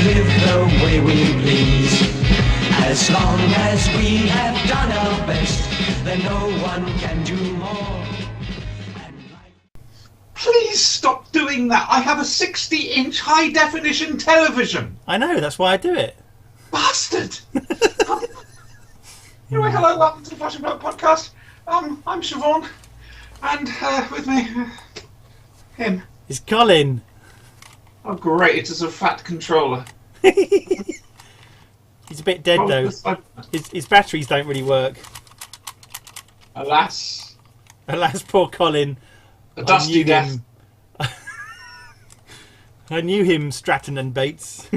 live the way we please. As long as we have done our best, then no one can do more. Please stop doing that. I have a 60-inch high-definition television. I know, that's why I do it. Bastard! Anyway, hello, welcome to the Fashion Blog podcast. I'm Siobhan, and with me, him. It's Colin. Oh, great! It's a fat controller. He's a bit dead though. His batteries don't really work. Alas, poor Colin. a dusty death. I knew him, Stratton and Bates.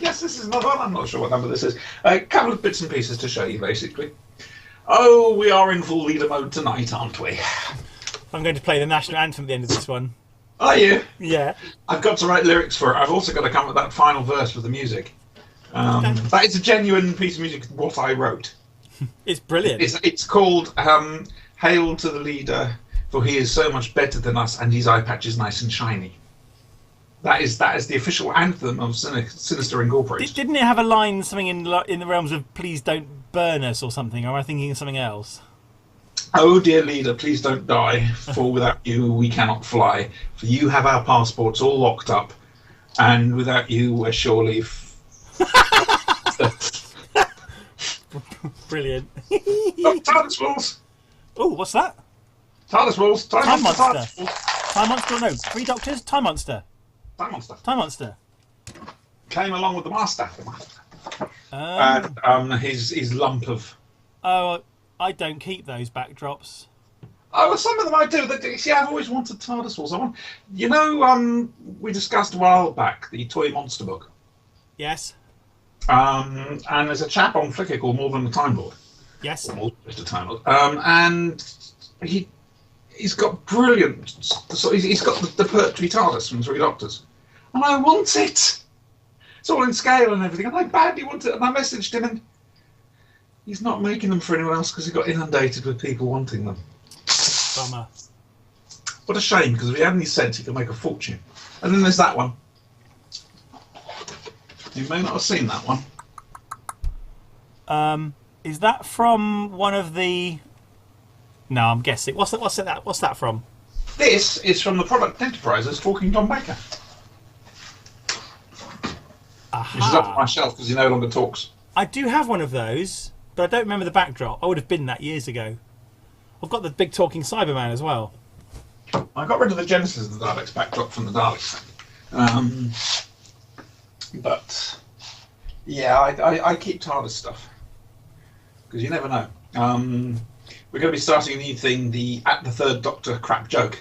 Yes, this is another one. I'm not sure what number this is. A couple of bits and pieces to show you, basically. Oh, we are in full leader mode tonight, aren't we? I'm going to play the national anthem at the end of this one. Are you? Yeah. I've got to write lyrics for it. I've also got to come up with that final verse with the music. That is a genuine piece of music, what I wrote. It's brilliant. It's called Hail to the Leader, for he is so much better than us, and his eye patch is nice and shiny. That is the official anthem of Sinister Incorporated. Didn't it have a line, something in the realms of "Please don't burn us" or something? Or am I thinking of something else? Oh dear leader, please don't die, for without you we cannot fly. For you have our passports all locked up, and without you we're surely... Brilliant. Oh, TARDIS Wolves! Oh, what's that? TARDIS Wolves! Time Monster. TARDIS Wolves. Time Monster, no. 3 Doctors, Time Monster. Time Monster. Time Monster. Came along with the Master. Um, And his lump of... Oh, I don't keep those backdrops. Oh, well, some of them I do. See, I've always wanted TARDIS Wolves. You know, we discussed a while back the Toy Monster book. Yes. And there's a chap on Flickr called More Than a Time Lord. Yes. Or More Than Just a Time Lord. And he's got brilliant... So he's got the Pertwee TARDIS from 3 Doctors. And I want it! It's all in scale and everything. And I badly want it. And I messaged him and he's not making them for anyone else because he got inundated with people wanting them. Bummer. What a shame, because if he had any sense, he could make a fortune. And then there's that one. You may not have seen that one. Is that from one of the... No, I'm guessing. What's that from? This is from the Product Enterprises Talking Tom Baker. Aha. Which is up on my shelf because he no longer talks. I do have one of those, but I don't remember the backdrop. I would have been that years ago. I've got the big talking Cyberman as well. I got rid of the Genesis of the Daleks backdrop from the Daleks. But yeah, I keep TARDIS stuff because you never know. We're going to be starting a new thing, the At the Third Doctor crap joke,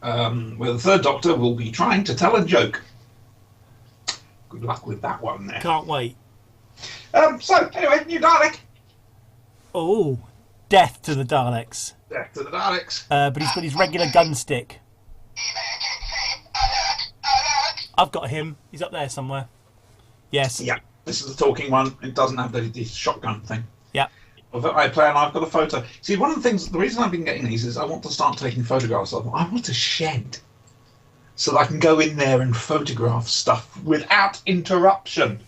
where the Third Doctor will be trying to tell a joke. Good luck with that one there. Can't wait. So anyway, new Dalek. Oh, death to the Daleks. Death to the Daleks. But he's got his regular gun stick. I've got him. He's up there somewhere. Yes. Yeah, this is the talking one. It doesn't have the shotgun thing. Yeah. I play and I've got a photo. See, one of the things, the reason I've been getting these is I want to start taking photographs of them. I want a shed so that I can go in there and photograph stuff without interruption.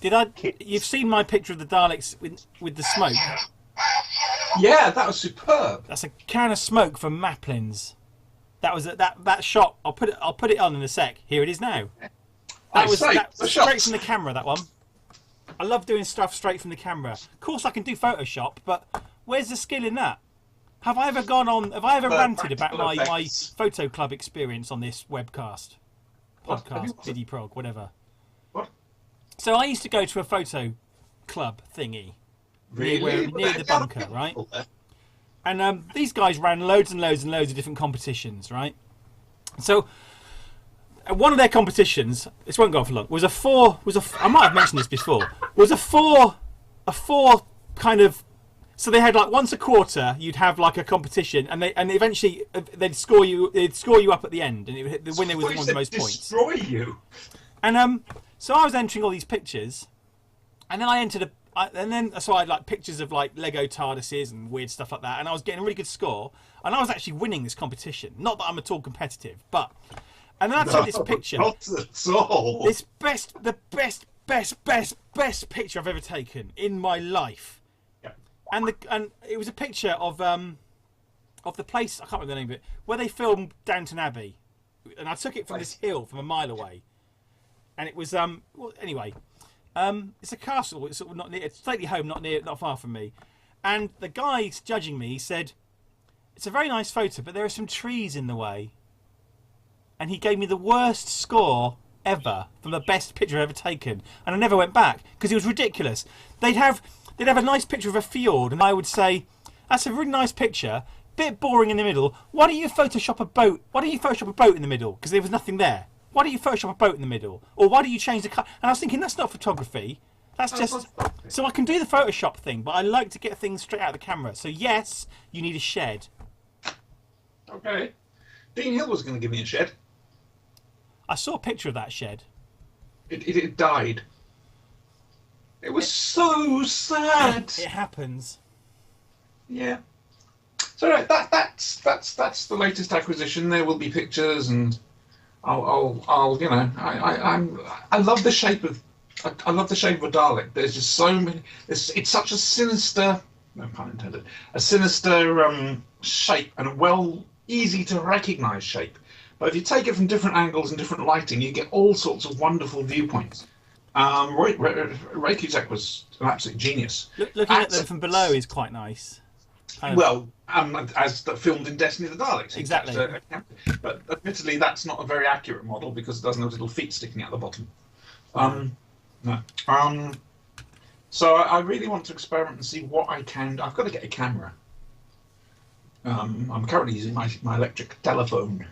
You've seen my picture of the Daleks with the smoke? Yeah, that was superb. That's a can of smoke from Maplin's. That was that shot. I'll put it on in a sec. Here it is now. That was straight from the camera. That one. I love doing stuff straight from the camera. Of course, I can do Photoshop, but where's the skill in that? Have I ever ranted about my photo club experience on this webcast, podcast, VidiProg, whatever? What? So I used to go to a photo club thingy near the bunker, right? And these guys ran loads and loads and loads of different competitions, right? So one of their competitions, this won't go on for long, I might have mentioned this before, was a four kind of, so they had like once a quarter you'd have like a competition, and eventually they'd score you up at the end, and the winner was the one with the most points. Destroy you. And so I was entering all these pictures, and then I entered and then so I had like pictures of like Lego TARDISes and weird stuff like that, and I was getting a really good score, and I was actually winning this competition. Not that I'm at all competitive, but and then I took this picture. Not at all. This the best picture I've ever taken in my life. Yeah. And it was a picture of the place, I can't remember the name of it, where they filmed Downton Abbey, and I took it from this hill from a mile away, and it was well, anyway. It's a castle. It's sort of not near. It's slightly home, not far from me. And the guy judging me said, "It's a very nice photo, but there are some trees in the way." And he gave me the worst score ever from the best picture I've ever taken. And I never went back because it was ridiculous. They'd have a nice picture of a fjord, and I would say, "That's a really nice picture. Bit boring in the middle. Why don't you Photoshop a boat? Why don't you Photoshop a boat in the middle? Because there was nothing there. Why don't you Photoshop a boat in the middle? Or why don't you change the cut?" And I was thinking, that's not photography. That's just... So I can do the Photoshop thing, but I like to get things straight out of the camera. So yes, you need a shed. Okay. Dean Hill was going to give me a shed. I saw a picture of that shed. It died. It was so sad. It happens. Yeah. So right, that's the latest acquisition. There will be pictures, and I'll you know, I love the shape of I love the shape of a Dalek. There's just so many. It's such a sinister, no pun intended, a sinister shape, and a easy to recognise shape. But if you take it from different angles and different lighting, you get all sorts of wonderful viewpoints. Ray Cusack was an absolute genius. Looking at them from below is quite nice. Well, as filmed in Destiny of the Daleks. Exactly. But admittedly, that's not a very accurate model because it doesn't have little feet sticking out the bottom. No. So I really want to experiment and see what I can. I've got to get a camera. I'm currently using my electric telephone.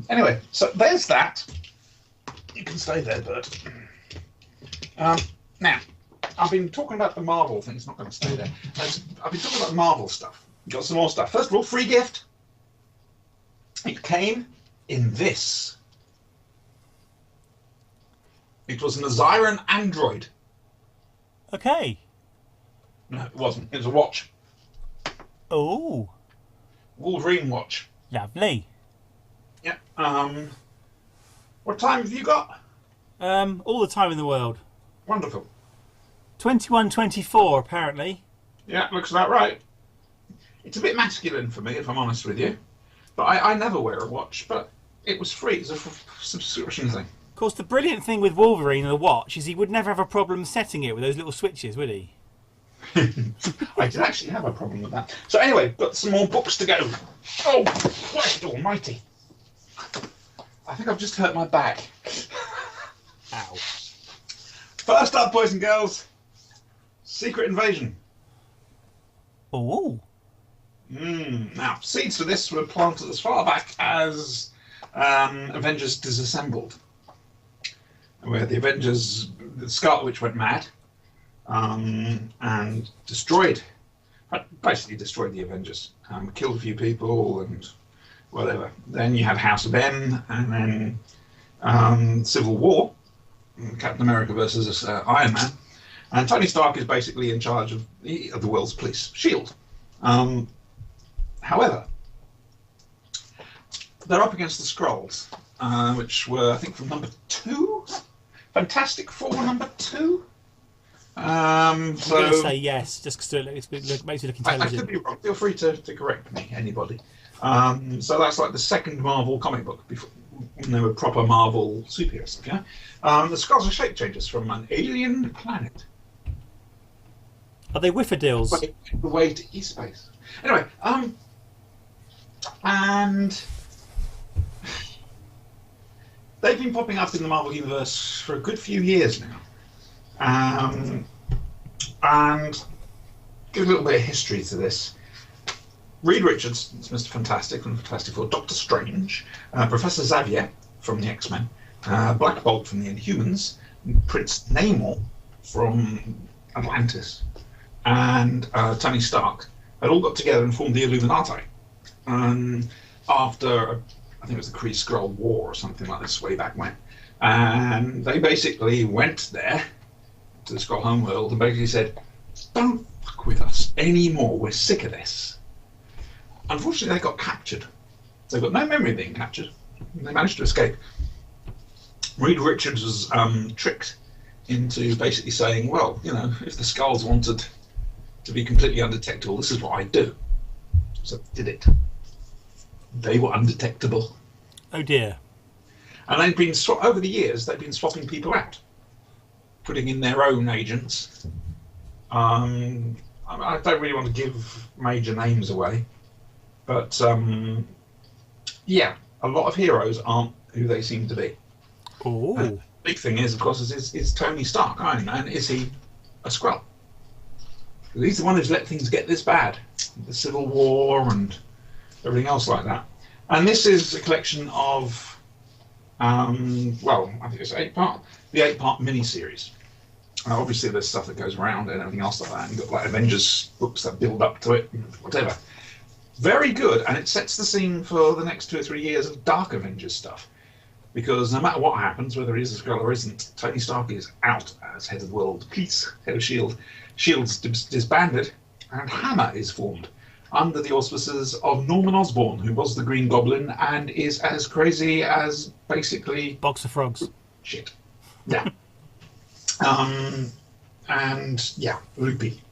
Anyway, so there's that. You can stay there, Bert. Now, I've been talking about the Marvel thing. It's not going to stay there. I've been talking about Marvel stuff. Got some more stuff. First of all, free gift. It came in this. It was an Aziron Android. Okay. No, it wasn't. It was a watch. Oh. Wolverine watch. Lovely. Yeah. What time have you got? All the time in the world. Wonderful. 21:24 apparently. Yeah, looks about right. It's a bit masculine for me, if I'm honest with you. But I never wear a watch, but it was free. It's a subscription thing. Of course, the brilliant thing with Wolverine and the watch is he would never have a problem setting it with those little switches, would he? I did actually have a problem with that. So anyway, got some more books to go. Oh, Christ almighty. I think I've just hurt my back. Ow. First up, boys and girls, Secret Invasion. Oh. Now, seeds for this were planted as far back as Avengers Disassembled, where the Avengers, the Scarlet Witch went mad and basically destroyed the Avengers, killed a few people and whatever. Then you had House of M, and then Civil War, Captain America versus Iron Man, and Tony Stark is basically in charge of the world's police, S.H.I.E.L.D. However, they're up against the Skrulls, which were, I think, from number 2? Fantastic Four number 2? I'm going to say yes, just because it makes you look intelligent. I could be wrong. Feel free to correct me, anybody. So that's like the second Marvel comic book before when they were proper Marvel superhero stuff, yeah? The Skrulls are shape changers from an alien planet. Are they whiffadills? The way to East Space. Anyway, and they've been popping up in the Marvel Universe for a good few years now. And give a little bit of history to this. Reed Richards, it's Mr. Fantastic from Fantastic Four, Doctor Strange, Professor Xavier from the X-Men, Black Bolt from the Inhumans, Prince Namor from Atlantis, and Tony Stark had all got together and formed the Illuminati. After, I think it was the Kree-Skrull War or something like this way back when. And they basically went there to the Scott homeworld and basically said, "Don't fuck with us anymore. We're sick of this." Unfortunately, they got captured. They've got no memory of being captured. They managed to escape. Reed Richards was tricked into basically saying, "Well, you know, if the Skulls wanted to be completely undetectable, this is what I'd do." So they did it. They were undetectable. Oh dear. And they've been, over the years, they've been swapping people out, putting in their own agents. I don't really want to give major names away, but yeah, a lot of heroes aren't who they seem to be. Oh. The big thing is, of course, is Tony Stark, Iron Man, is he a Skrull? He's the one who's let things get this bad. The Civil War and everything else like that. And this is a collection of, well, I think it's the 8-part mini-series. Obviously, there's stuff that goes around and everything else like that. And you've got like Avengers books that build up to it, whatever. Very good, and it sets the scene for the next 2 or 3 years of Dark Avengers stuff. Because no matter what happens, whether he is a Skrull or isn't, Tony Stark is out as head of the world police, head of S.H.I.E.L.D. S.H.I.E.L.D's disbanded, and Hammer is formed under the auspices of Norman Osborn, who was the Green Goblin and is as crazy as basically Box of frogs. Shit. Yeah. And yeah, loopy.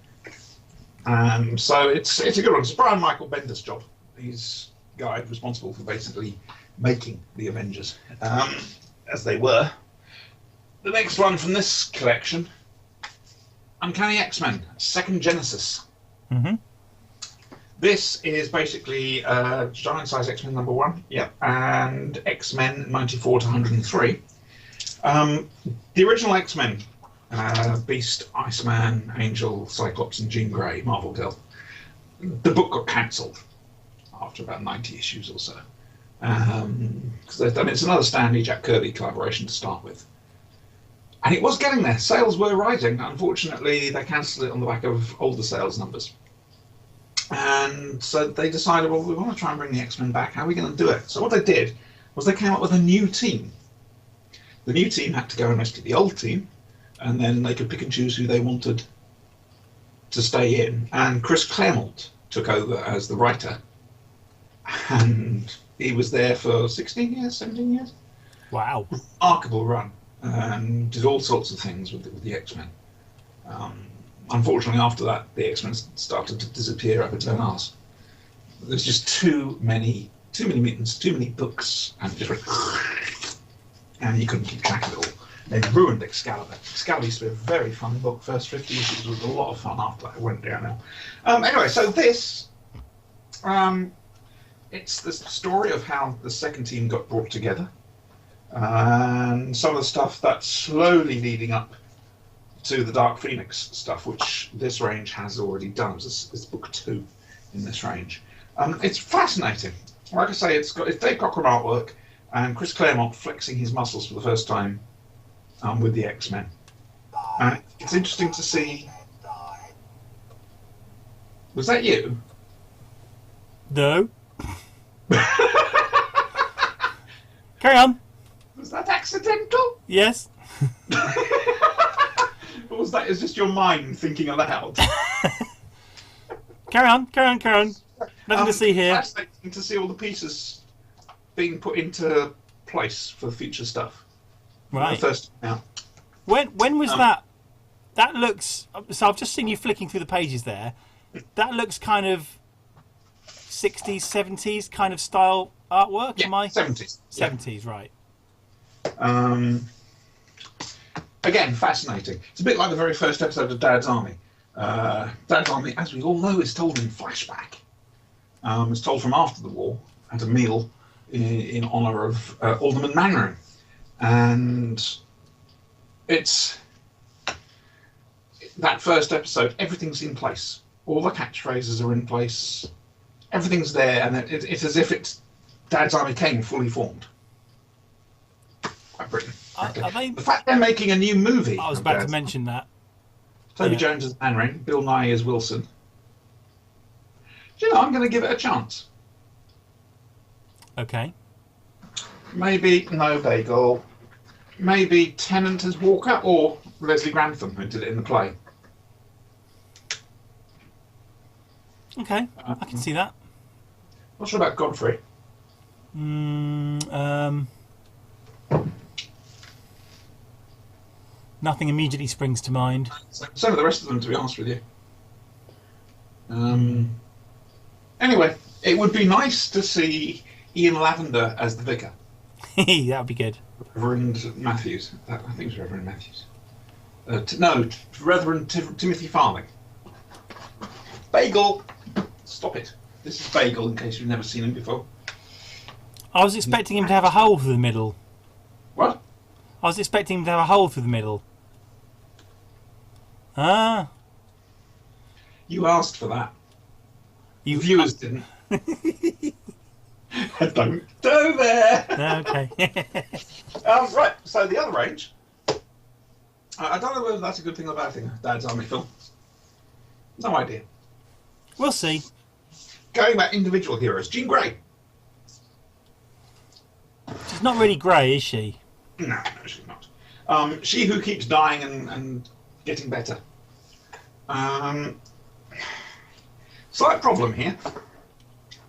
So it's a good one. It's Brian Michael Bender's job. He's the guy responsible for basically making the Avengers, as they were. The next one from this collection, Uncanny X-Men, Second Genesis. Mm-hmm. This is basically Giant Size X-Men #1, yeah, and X-Men 94 to 103. The original X-Men, Beast, Iceman, Angel, Cyclops, and Jean Grey, Marvel Girl. The book got cancelled after about 90 issues or so. Because it's another Stan Lee, Jack Kirby collaboration to start with. And it was getting there. Sales were rising. Unfortunately, they cancelled it on the back of older sales numbers. And so they decided, well, we want to try and bring the X-Men back. How are we going to do it? So what they did was they came up with a new team. The new team had to go and rescue the old team, and then they could pick and choose who they wanted to stay in. And Chris Claremont took over as the writer. And he was there for 16 years, 17 years. Wow. Remarkable run. And did all sorts of things with the X-Men. Unfortunately, after that, the X-Men started to disappear up its own arse. There's just too many mutants, too many books, and different... and you couldn't keep track of it all. They ruined Excalibur. Excalibur used to be a very fun book. First 50 issues was a lot of fun. After that, it went downhill. Anyway, so this... it's the story of how the second team got brought together. And some of the stuff that's slowly leading up to the Dark Phoenix stuff, which this range has already done. It's book 2 in this range. It's fascinating. Like I say, it's Dave Cockrum artwork and Chris Claremont flexing his muscles for the first time with the X-Men. It's interesting to see... Was that you? No. Carry on. Was that accidental? Yes. Or was that just your mind thinking aloud? Carry on. Nothing to see here. Fascinating to see all the pieces being put into place for future stuff. Right. First now. When was that? That looks... So I've just seen you flicking through the pages there. That looks kind of 60s, 70s kind of style artwork, Yeah, am I? 70s. 70s, right. Again, fascinating. It's a bit like the very first episode of Dad's Army. Dad's Army, as we all know, is told in flashback. It's told from after the war at a meal in honour of Alderman Mannering. And it's that first episode, everything's in place. All the catchphrases are in place. Everything's there, and it's as if Dad's Army came fully formed. Quite brilliant. The fact they're making a new movie. I was about to mention that. Toby Jones as Mannering, Bill Nye as Wilson. Do you know, I'm going to give it a chance. Okay. Maybe No Bagel. Maybe Tennant as Walker, or Leslie Grantham, who did it in the play. Okay, I can see that. Not sure about Godfrey. Nothing immediately springs to mind. Some of the rest of them, to be honest with you. Anyway, it would be nice to see Ian Lavender as the vicar. That would be good. Reverend Matthews. I think it was Reverend Matthews. No, Reverend Timothy Farthing. Bagel! Stop it. This is Bagel, in case you've never seen him before. I was expecting him to have a hole through the middle. What? I was expecting him to have a hole through the middle. Ah. You asked for that. You viewers didn't. Don't go there! Okay. Right, so the other range. I don't know whether that's a good thing or a bad thing, Dad's Army film. No idea. We'll see. Going about individual heroes. Jean Grey. She's not really grey, is she? No, she's not. She who keeps dying and getting better. Slight problem here.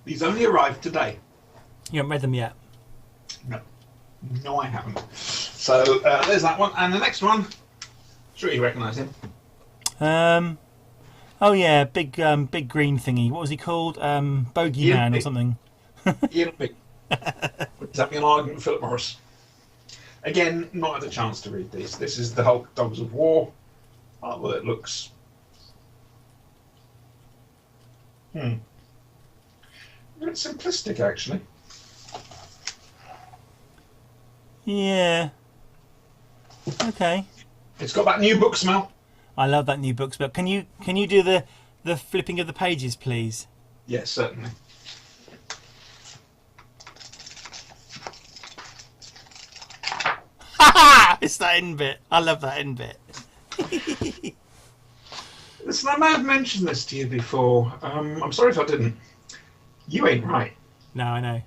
These only arrived today. You haven't read them yet? No. No, I haven't. So there's that one. And the next one, sure you recognise him. Oh yeah, big green thingy. What was he called? Bogeyman or something. Ian Pig. He's having an argument with Philip Morris. Again, not had a chance to read these. This is the Hulk Dogs of War. Well, it looks... A bit simplistic, actually. Yeah. Okay. It's got that new book smell. I love that new book smell. Can you do the flipping of the pages, please? Yes, certainly. It's that end bit. I love that end bit. Listen, I may have mentioned this to you before. I'm sorry if I didn't. You ain't right. No, I know.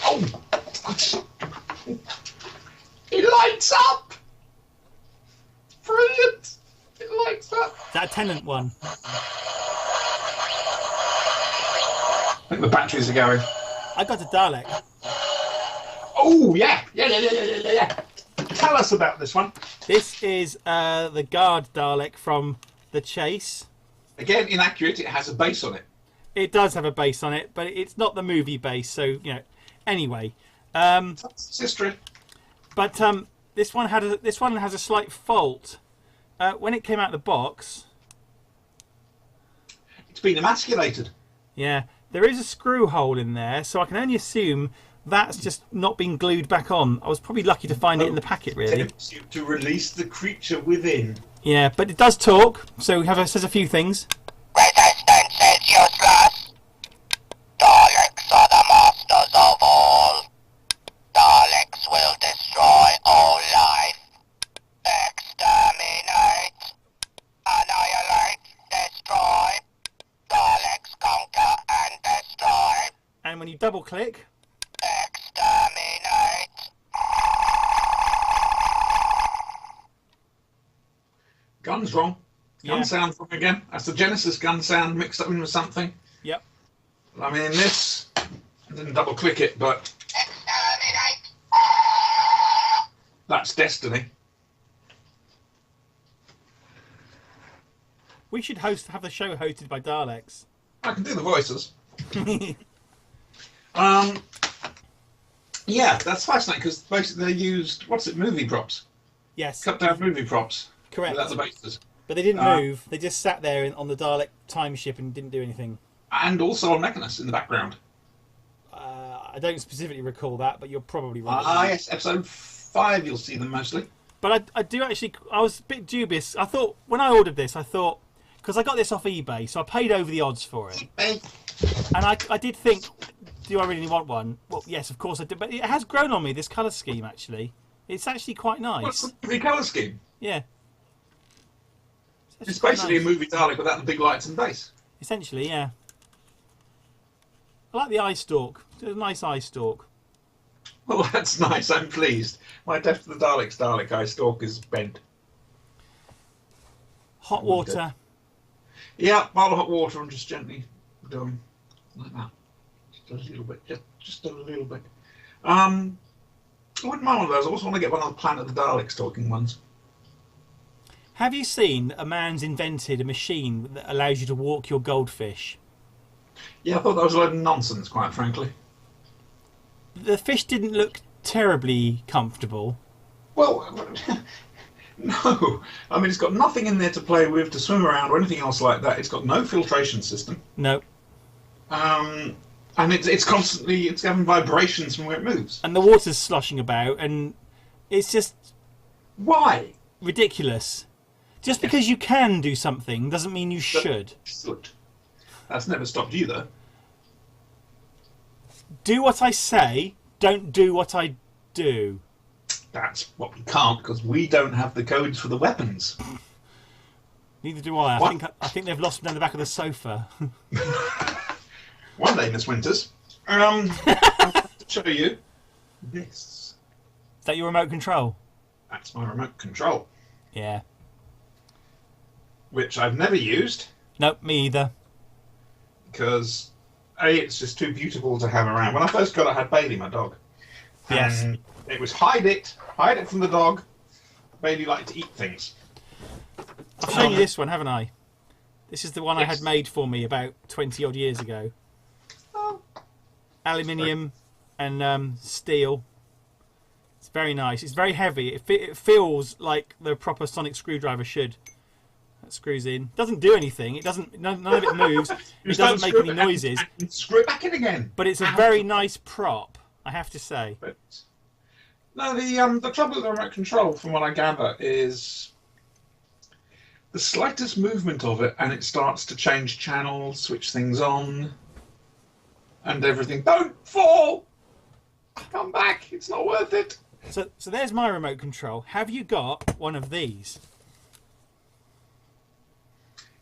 Oh! It lights up! Brilliant! It lights up. Is that a Tenant one? I think the batteries are going. I got a Dalek. Oh, yeah! Yeah. Tell us about this one. This is the Guard Dalek from The Chase. Again, inaccurate. It has a base on it. It does have a base on it, but it's not the movie base, so, you know. Anyway. That's history. But this one has a slight fault. When it came out of the box... It's been emasculated. Yeah, there is a screw hole in there, so I can only assume that's just not been glued back on. I was probably lucky to find it in the packet, really. Tempts you to release the creature within. Yeah, but it does talk, so says a few things. Resistance is useless. Daleks are the masters of all. Daleks will destroy all life. Exterminate. Annihilate. Destroy. Daleks conquer and destroy. And when you double click... Exterminate. Gun's wrong. Gun sound wrong again. That's the Genesis gun sound mixed up in with something. Yep. I mean, this... I didn't double click it, but... Exterminate. That's Destiny. We should have the show hosted by Daleks. I can do the voices. Yeah, that's fascinating because basically they used movie props. Yes. Cut down movie props. Correct. Without the bases. But they didn't move. They just sat there on the Dalek time ship and didn't do anything. And also on Mechanus in the background. I don't specifically recall that, but you're probably right. Yes, episode 5 you'll see them mostly. But I do actually. I was a bit dubious. I thought when I ordered this, because I got this off eBay, so I paid over the odds for it. And I did think, do I really want one? Well, yes, of course I did. But it has grown on me, this colour scheme, actually. It's actually quite nice. What's the colour scheme? Yeah. It's basically a movie Dalek without the big lights and base. Essentially, yeah. I like the eye stalk. It's a nice eye stalk. Well, that's nice. I'm pleased. My Death to the Daleks Dalek eye stalk is bent. Hot water. Yeah, bottle of hot water and just gently going like that. Just a little bit. Just a little bit. I wouldn't mind one of those. I also want to get one of the Planet of the Daleks talking ones. Have you seen a man's invented a machine that allows you to walk your goldfish? Yeah, I thought that was a load of nonsense, quite frankly. The fish didn't look terribly comfortable. Well, no. I mean, it's got nothing in there to play with, to swim around, or anything else like that. It's got no filtration system. No. And it's constantly, it's having vibrations from where it moves. And the water's sloshing about, and it's just Why? ridiculous. Just because you can do something doesn't mean you should. That's never stopped you, though. Do what I say, don't do what I do. That's what we can't, because we don't have the codes for the weapons. Neither do I. What? I think they've lost them down the back of the sofa. One day, Miss Winters, I'll have to show you this. Is that your remote control? That's my remote control, Yeah. which I've never used, Nope, me either. because A, it's just too beautiful to have around. When I first got it, I had Bailey, my dog. Yes. And it was hide it from the dog. Bailey liked to eat things. I've shown you this one, haven't I? This is the one I Yes. had made for me about 20 odd years ago. Oh. Aluminium and steel. It's very nice. It's very heavy. It feels like the proper sonic screwdriver should. That screws in. Doesn't do anything. It doesn't. None of it moves. It doesn't make any noises. And screw it back in again. But it's a very nice prop, I have to say. But no, the trouble with the remote control, from what I gather, is the slightest movement of it, and it starts to change channels, switch things on, and everything. Don't fall! Come back! It's not worth it. So there's my remote control. Have you got one of these?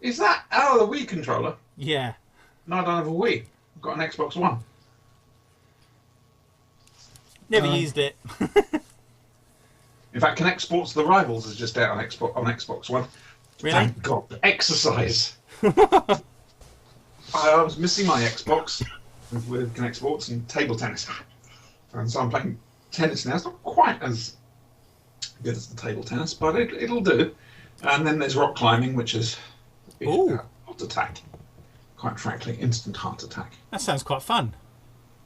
Is that the Wii controller? Yeah. No, I don't have a Wii. I've got an Xbox One. Never used it. In fact, Connect Sports The Rivals is just out on Xbox One. Really? Thank God. Exercise. I was missing my Xbox with Connect Sports and table tennis. And so I'm playing tennis now. It's not quite as good as the table tennis, but it'll do. And then there's rock climbing, which is Ooh. heart attack. Quite frankly, instant heart attack. That sounds quite fun.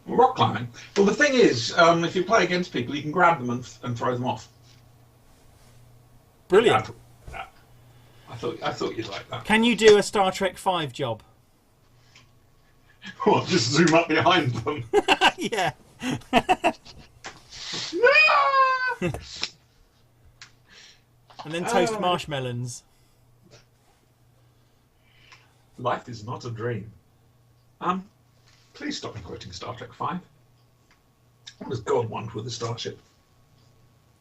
Rock climbing. Well, the thing is, if you play against people, you can grab them and throw them off. Brilliant. I thought you'd like that. Can you do a Star Trek 5 job? Or just zoom up behind them. Yeah. And then toast marshmallows. Life is not a dream. Please stop me quoting Star Trek 5. What does God want with a starship?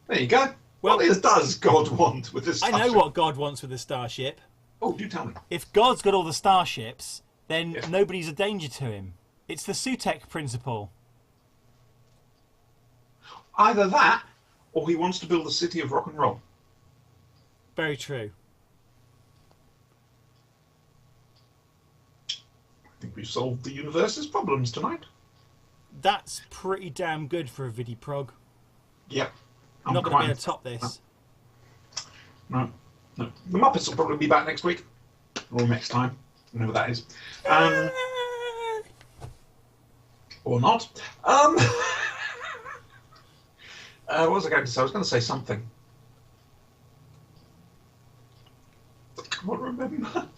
There you go. Well, what does God want with a starship? I know what God wants with a starship. Oh, do tell me. If God's got all the starships, then Yeah. nobody's a danger to him. It's the Sutekh principle. Either that, or he wants to build a city of rock and roll. Very true. I think we've solved the universe's problems tonight. That's pretty damn good for a VidiProg. Yep. I'm not going to be able to top this. No. The Muppets will probably be back next week. Or next time. Whenever that is. Or not. What was I going to say? I was going to say something. I can't remember.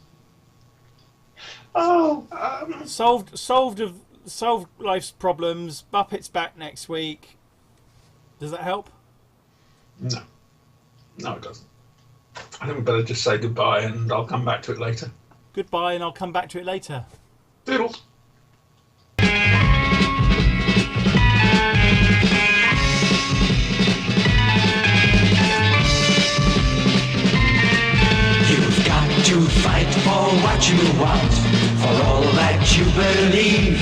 Solved life's problems. Muppets back next week. Does that help? No. No, it doesn't. I think we better just say goodbye and I'll come back to it later. Goodbye, and I'll come back to it later. Doodles. You've got to fight for what you want, for all that you believe.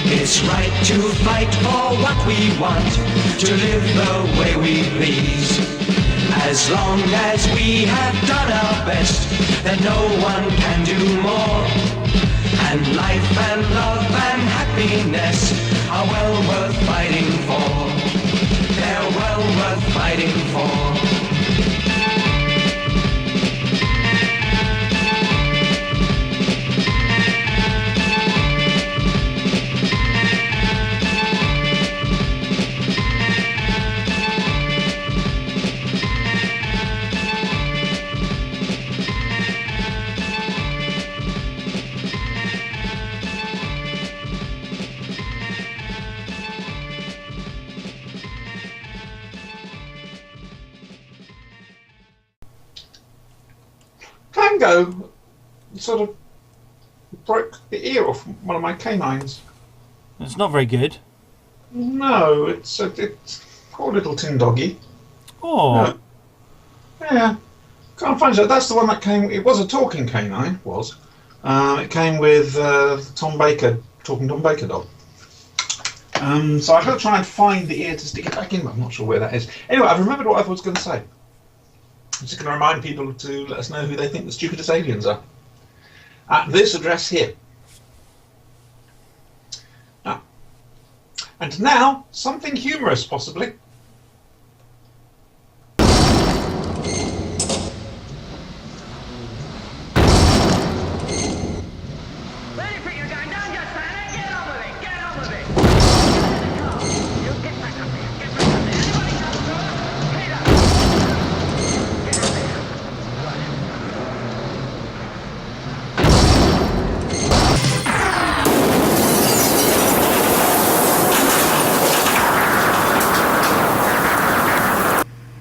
It's right to fight for what we want, to live the way we please. As long as we have done our best, then no one can do more. And life and love and happiness are well worth fighting for. They're well worth fighting for. Tango sort of broke the ear off one of my canines. It's not very good. No, it's poor little tin doggy. Oh. No. Yeah, can't find it. That's the one that came. It was a talking canine. Was. It came with Tom Baker, talking Tom Baker dog. So I've got to try and find the ear to stick it back in, but I'm not sure where that is. Anyway, I've remembered what I was going to say. I'm just going to remind people to let us know who they think the stupidest aliens are. At this address here. And now, something humorous, possibly.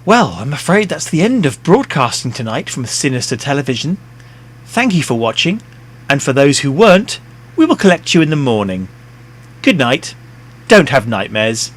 Well, I'm afraid that's the end of broadcasting tonight from Sinister Television. Thank you for watching, and for those who weren't, we will collect you in the morning. Good night. Don't have nightmares.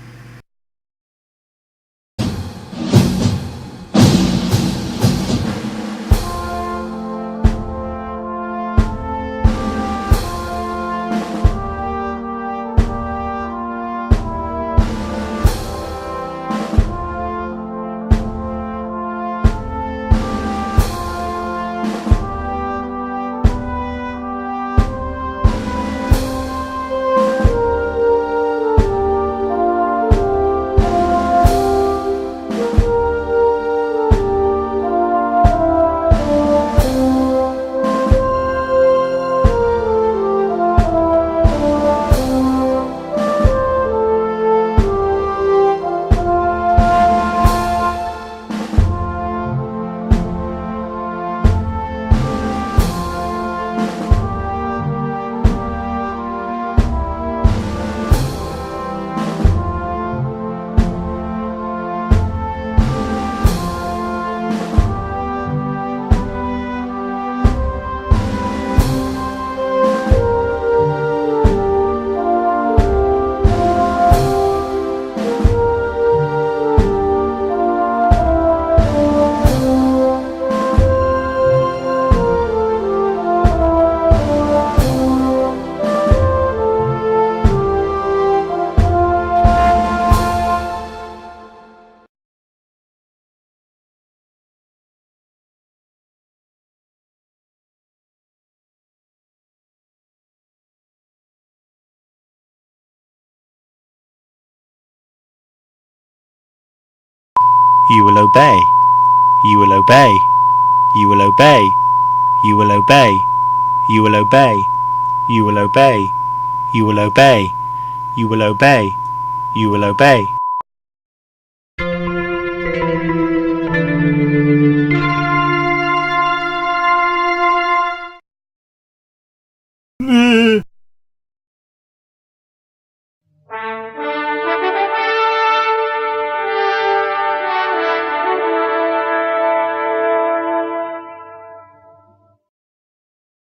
You will obey. You will obey. You will obey. You will obey. You will obey. You will obey. You will obey. You will obey. You will obey.